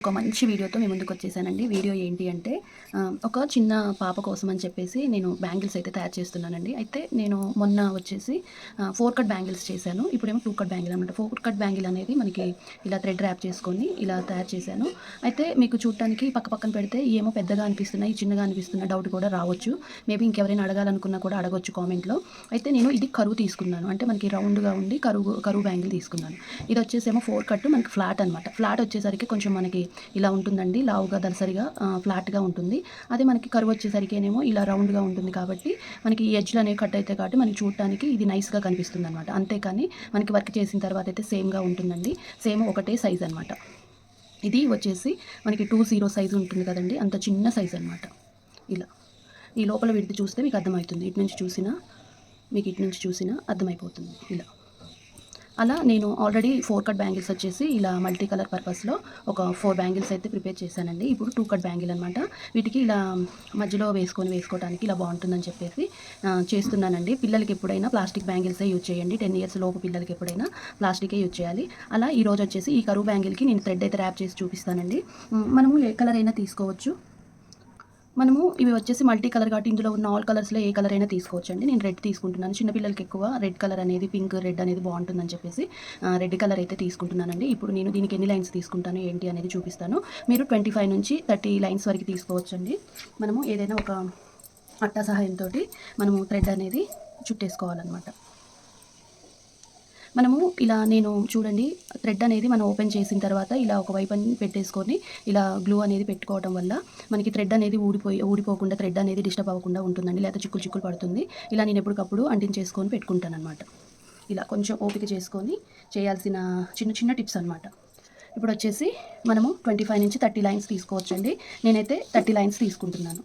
ఒక మంచి వీడియోతో మీ ముందుకు వచ్చేసానండి. వీడియో ఏంటి అంటే ఒక చిన్న పాప కోసం అని చెప్పేసి నేను బ్యాంగిల్స్ అయితే తయారు చేస్తున్నానండి. అయితే నేను మొన్న వచ్చేసి 4 కట్ బ్యాంగిల్స్ చేశాను. ఇప్పుడేమో 2 కట్ బ్యాంగిల్ అనమాట. 4 కట్ బ్యాంగిల్ అనేది మనకి ఇలా థ్రెడ్ ర్యాప్ చేసుకొని ఇలా తయారు చేశాను. అయితే మీకు చూడటానికి పక్కన పెడితే ఏమో పెద్దగా అనిపిస్తున్నాయి, చిన్నగా అనిపిస్తున్న డౌట్ కూడా రావచ్చు. మేబీ ఇంకెవరైనా అడగాలనుకున్నా కూడా అడగొచ్చు కామెంట్లో. అయితే నేను ఇది కరువు తీసుకున్నాను. అంటే మనకి రౌండ్గా ఉండి కరువు బ్యాంగిల్ తీసుకున్నాను. ఇది వచ్చేసేమో 4 కట్ మనకి ఫ్లాట్ అనమాట. ఫ్లాట్ వచ్చేసరికి కొంచెం మనకి ఇలా ఉంటుందండి, లావుగా దలసరిగా ఫ్లాట్గా ఉంటుంది. అదే మనకి కరువు వచ్చేసరికి ఏమో ఇలా రౌండ్గా ఉంటుంది. కాబట్టి మనకి ఈ ఎడ్జ్లు అనేవి కట్ అవుతాయి కాబట్టి మనకి చూడటానికి ఇది నైస్గా కనిపిస్తుంది అనమాట. అంతేకాని మనకి వర్క్ చేసిన తర్వాత అయితే సేమ్గా ఉంటుందండి. సేమ్ ఒకటే సైజ్ అనమాట. ఇది వచ్చేసి మనకి 20 సైజు ఉంటుంది కదండి, అంత చిన్న సైజ్ అనమాట. ఇలా ఈ లోపల విడిది చూస్తే మీకు అర్థమవుతుంది. ఇటు నుంచి చూసినా అర్థమైపోతుంది. ఇలా అలా నేను ఆల్రెడీ 4 కట్ బ్యాంగిల్స్ వచ్చేసి ఇలా మల్టీ కలర్ పర్పస్లో ఒక 4 బ్యాంగిల్స్ అయితే ప్రిపేర్ చేశానండి. ఇప్పుడు 2 కట్ బ్యాంగిల్ అనమాట. వీటికి ఇలా మధ్యలో వేసుకోవడానికి ఇలా బాగుంటుందని చెప్పేసి చేస్తున్నానండి. పిల్లలకి ఎప్పుడైనా ప్లాస్టిక్ బ్యాంగిల్సే యూజ్ చేయండి. 10 ఇయర్స్ లోపు పిల్లలకి ఎప్పుడైనా ప్లాస్టికే యూజ్ చేయాలి. అలా ఈరోజు వచ్చేసి ఈ కరువు బ్యాంగిల్కి నేను థ్రెడ్ అయితే ర్యాప్ చేసి చూపిస్తానండి. మనము ఏ కలర్ అయినా తీసుకోవచ్చు. మనము ఇవి వచ్చేసి మల్టీ కలర్ కాబట్టి ఇందులో ఉన్న ఆల్ కలర్స్లో ఏ కలర్ అయినా తీసుకోవచ్చండి. నేను రెడ్ తీసుకుంటున్నాను. చిన్నపిల్లలకి ఎక్కువ రెడ్ కలర్ అనేది, పింక్ రెడ్ అనేది బాగుంటుందని చెప్పేసి రెడ్ కలర్ అయితే తీసుకుంటున్నానండి. ఇప్పుడు నేను దీనికి ఎన్ని లైన్స్ తీసుకుంటాను ఏంటి అనేది చూపిస్తాను. మీరు 25 నుంచి 30 లైన్స్ వరకు తీసుకోవచ్చండి. మనము ఏదైనా ఒక అట్టా సహాయంతో మనము థ్రెడ్ అనేది చుట్టేసుకోవాలన్నమాట. మనము ఇలా నేను చూడండి, థ్రెడ్ అనేది మనం ఓపెన్ చేసిన తర్వాత ఇలా ఒక వైపు పెట్టేసుకొని ఇలా గ్లూ అనేది పెట్టుకోవడం వల్ల మనకి థ్రెడ్ అనేది ఊడిపోకుండా, థ్రెడ్ అనేది డిస్టర్బ్ అవ్వకుండా ఉంటుందండి. లేదా చిక్కులు పడుతుంది. ఇలా నేను ఎప్పటికప్పుడు అంటించేసుకొని పెట్టుకుంటాను అనమాట. ఇలా కొంచెం ఓపిక చేసుకొని చేయాల్సిన చిన్న టిప్స్ అనమాట. ఇప్పుడు వచ్చేసి మనము 25 నుంచి 30 లైన్స్ తీసుకోవచ్చండి. నేనైతే 30 లైన్స్ తీసుకుంటున్నాను.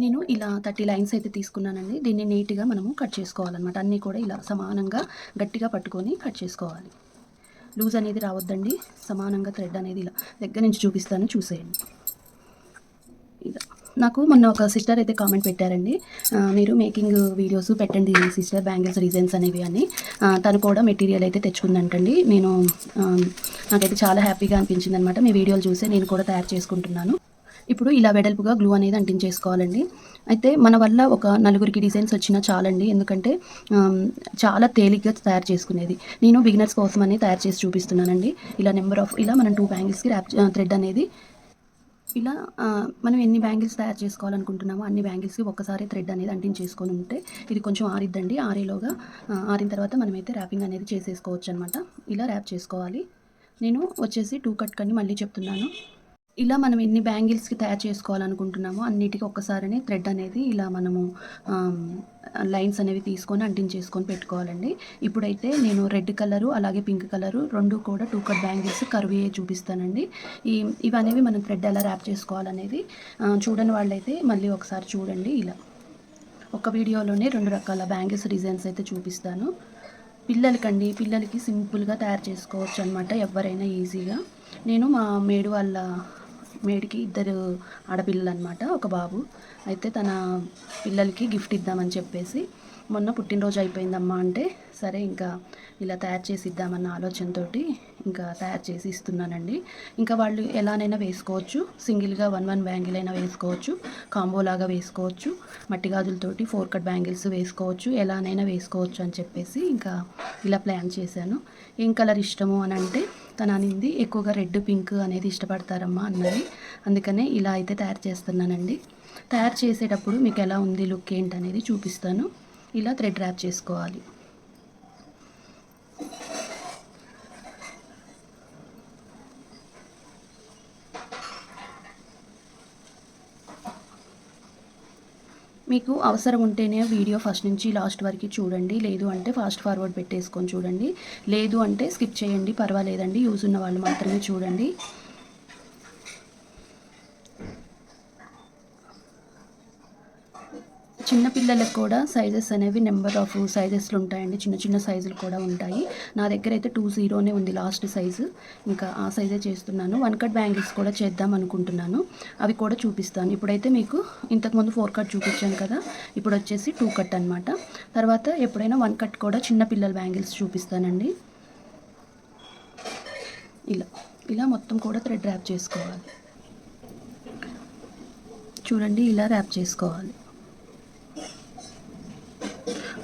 నేను ఇలా 30 లైన్స్ అయితే తీసుకున్నానండి. దీన్ని నీట్గా మనము కట్ చేసుకోవాలన్నమాట. అన్నీ కూడా ఇలా సమానంగా గట్టిగా పట్టుకొని కట్ చేసుకోవాలి. లూజ్ అనేది రావద్దండి. సమానంగా థ్రెడ్ అనేది ఇలా దగ్గర నుంచి చూపిస్తాను, చూసేయండి. ఇలా నాకు మొన్న ఒక సిస్టర్ అయితే కామెంట్ పెట్టారండి, మీరు మేకింగ్ వీడియోస్ పెట్టండి సిస్టర్, బ్యాంగిల్స్ డిజైన్స్ అనేవి అని. తను కూడా మెటీరియల్ అయితే తెచ్చుకుందంటండి. నాకైతే చాలా హ్యాపీగా అనిపించింది అనమాట. మీ వీడియోలు చూసే నేను కూడా తయారు చేసుకుంటున్నాను. ఇప్పుడు ఇలా వెడల్పుగా గ్లూ అనేది అంటించేసుకోవాలండి. అయితే మన వల్ల ఒక 4గురికి డిజైన్స్ వచ్చినా చాలండి. ఎందుకంటే చాలా తేలిగ్గా తయారు చేసుకునేది. నేను బిగినర్స్ కోసం అని తయారు చేసి చూపిస్తున్నానండి. ఇలా మనం 2 బ్యాంగిల్స్కి థ్రెడ్ అనేది ఇలా మనం ఎన్ని బ్యాంగిల్స్ తయారు చేసుకోవాలనుకుంటున్నామో అన్ని బ్యాంగిల్స్కి ఒక్కసారి థ్రెడ్ అనేది అంటించేసుకొని ఉంటే ఇది కొంచెం ఆరిద్దండి. ఆరిన తర్వాత మనమైతే ర్యాపింగ్ అనేది చేసేసుకోవచ్చు అనమాట. ఇలా ర్యాప్ చేసుకోవాలి. నేను వచ్చేసి 2 కట్ కని మళ్ళీ చెప్తున్నాను. ఇలా మనం ఎన్ని బ్యాంగిల్స్కి తయారు చేసుకోవాలనుకుంటున్నామో అన్నిటికీ ఒక్కసారినే థ్రెడ్ అనేది ఇలా మనము లైన్స్ అనేవి తీసుకొని అంటించేసుకొని పెట్టుకోవాలండి. ఇప్పుడైతే నేను రెడ్ కలరు అలాగే పింక్ కలరు 2 కూడా 2 కట్ బ్యాంగిల్స్ కర్వీ చూపిస్తానండి. ఇవనేవి మనం థ్రెడ్ ఎలా ర్యాప్ చేసుకోవాలనేది చూడని వాళ్ళైతే మళ్ళీ ఒకసారి చూడండి. ఇలా ఒక వీడియోలోనే 2 రకాల బ్యాంగిల్స్ డిజైన్స్ అయితే చూపిస్తాను. పిల్లలకి సింపుల్గా తయారు చేసుకోవచ్చు అనమాట, ఎవరైనా ఈజీగా. నేను మా మేడికి 2 ఆడపిల్లలు అనమాట, ఒక బాబు. అయితే తన పిల్లలకి గిఫ్ట్ ఇద్దామని చెప్పేసి మొన్న పుట్టినరోజు అయిపోయిందమ్మా అంటే సరే ఇంకా ఇలా తయారు చేసి ఇద్దామన్న ఆలోచనతో ఇంకా తయారు చేసి ఇస్తున్నానండి. ఇంకా వాళ్ళు ఎలానైనా వేసుకోవచ్చు. సింగిల్గా 1 బ్యాంగిల్ అయినా వేసుకోవచ్చు, కాంబోలాగా వేసుకోవచ్చు, మట్టి గాజులతోటి 4 కట్ బ్యాంగిల్స్ వేసుకోవచ్చు, ఎలానైనా వేసుకోవచ్చు అని చెప్పేసి ఇంకా ఇలా ప్లాన్ చేశాను. ఏం కలర్ ఇష్టము అని అంటే తను అనింది ఎక్కువగా రెడ్ పింక్ అనేది ఇష్టపడతారమ్మా అన్నది. అందుకనే ఇలా అయితే తయారు చేస్తున్నానండి. తయారు చేసేటప్పుడు మీకు ఎలా ఉంది, లుక్ ఏంటి అనేది చూపిస్తాను. ఇలా థ్రెడ్ ర్యాప్ చేసుకోవాలి. మీకు అవసరం ఉంటేనే వీడియో ఫస్ట్ నుంచి లాస్ట్ వరకు చూడండి. లేదు అంటే ఫాస్ట్ ఫార్వర్డ్ పెట్టేసుకొని చూడండి. లేదు అంటే స్కిప్ చేయండి, పర్వాలేదండి. యూజ్ ఉన్న వాళ్ళు మాత్రమే చూడండి. చిన్నపిల్లలకు కూడా సైజెస్ అనేవి నెంబర్ ఆఫ్ సైజెస్లు ఉంటాయండి. చిన్న సైజులు కూడా ఉంటాయి. నా దగ్గర అయితే 20 ఉంది లాస్ట్ సైజు. ఇంకా ఆ సైజే చేస్తున్నాను. 1 కట్ బ్యాంగిల్స్ కూడా చేద్దాం అనుకుంటున్నాను. అవి కూడా చూపిస్తాను. ఇప్పుడైతే మీకు ఇంతకుముందు 4 కట్ చూపించాను కదా, ఇప్పుడు వచ్చేసి 2 కట్ అనమాట. తర్వాత ఎప్పుడైనా 1 కట్ కూడా చిన్నపిల్లల బ్యాంగిల్స్ చూపిస్తానండి. ఇలా ఇలా మొత్తం కూడా థ్రెడ్ ర్యాప్ చేసుకోవాలి. చూడండి ఇలా ర్యాప్ చేసుకోవాలి.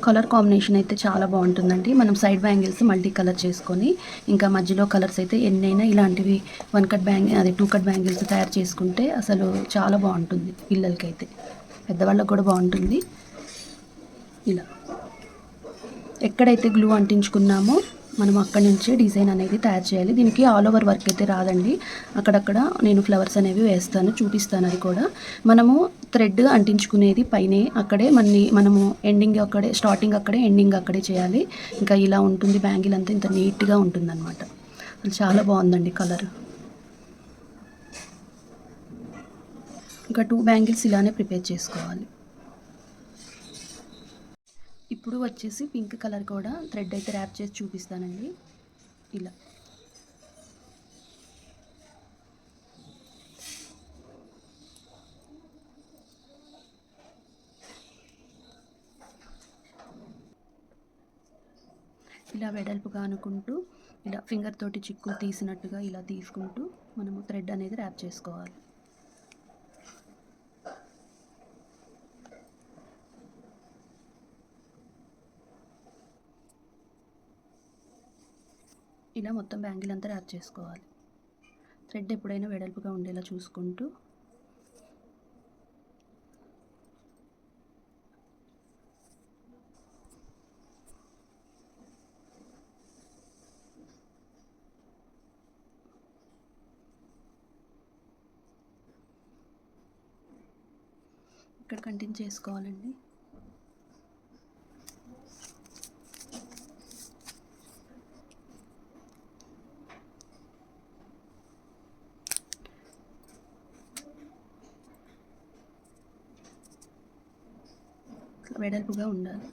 కలర్ కాంబినేషన్ అయితే చాలా బాగుంటుందండి. మనం సైడ్ బ్యాంగిల్స్ మల్టీ కలర్ చేసుకొని ఇంకా మధ్యలో కలర్స్ అయితే ఎన్నైనా ఇలాంటివి 1 కట్ అది 2 కట్ బ్యాంగిల్స్ తయారు చేసుకుంటే అసలు చాలా బాగుంటుంది. పిల్లలకైతే పెద్దవాళ్ళకి కూడా బాగుంటుంది. ఇలా ఎక్కడైతే గ్లూ అంటించుకున్నామో మనం అక్కడి నుంచే డిజైన్ అనేది తయారు చేయాలి. దీనికి ఆల్ ఓవర్ వర్క్ అయితే రాదండి. అక్కడక్కడ నేను ఫ్లవర్స్ అనేవి వేస్తాను, చూపిస్తాను. అది కూడా మనము థ్రెడ్ అంటించుకునేది పైనే, అక్కడే మనము ఎండింగ్ అక్కడే, స్టార్టింగ్ అక్కడే, ఎండింగ్ అక్కడే చేయాలి. ఇంకా ఇలా ఉంటుంది బ్యాంగిల్ అంతా, ఇంత నీట్గా ఉంటుందన్నమాట. అసలు చాలా బాగుందండి కలర్. ఇంకా 2 బ్యాంగిల్స్ ఇలానే ప్రిపేర్ చేసుకోవాలి. ఇప్పుడు వచ్చేసి పింక్ కలర్ కూడా థ్రెడ్ అయితే ర్యాప్ చేసి చూపిస్తానండి. ఇలా ఇలా వెడల్పుగా అనుకుంటూ ఇలా ఫింగర్ తోటి చిక్కులు తీసినట్టుగా ఇలా తీసుకుంటూ మనము థ్రెడ్ అనేది ర్యాప్ చేసుకోవాలి. ఇలా మొత్తం బ్యాంగిల్ అంతా ర్యాప్ చేసుకోవాలి. థ్రెడ్ ఎప్పుడైనా వెడల్పుగా ఉండేలా చూసుకుంటూ ఇక్కడ కంటిన్యూ చేసుకోవాలండి. వెడల్పుగా ఉండాలి.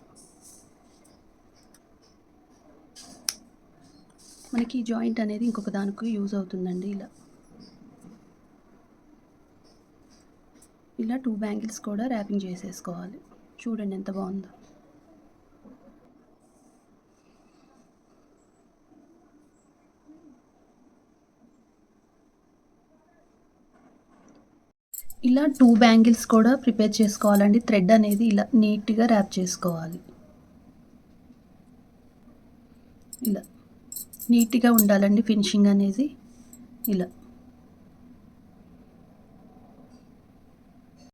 మనకి జాయింట్ అనేది ఇంకొక దానికి యూజ్ అవుతుందండి. ఇలా 2 బ్యాంగిల్స్ కూడా ర్యాపింగ్ చేసేసుకోవాలి. చూడండి ఎంత బాగుందో. ఇలా 2 బ్యాంగిల్స్ కూడా ప్రిపేర్ చేసుకోవాలండి. థ్రెడ్ అనేది ఇలా నీట్గా ర్యాప్ చేసుకోవాలి. ఇలా నీట్గా ఉండాలండి ఫినిషింగ్ అనేది. ఇలా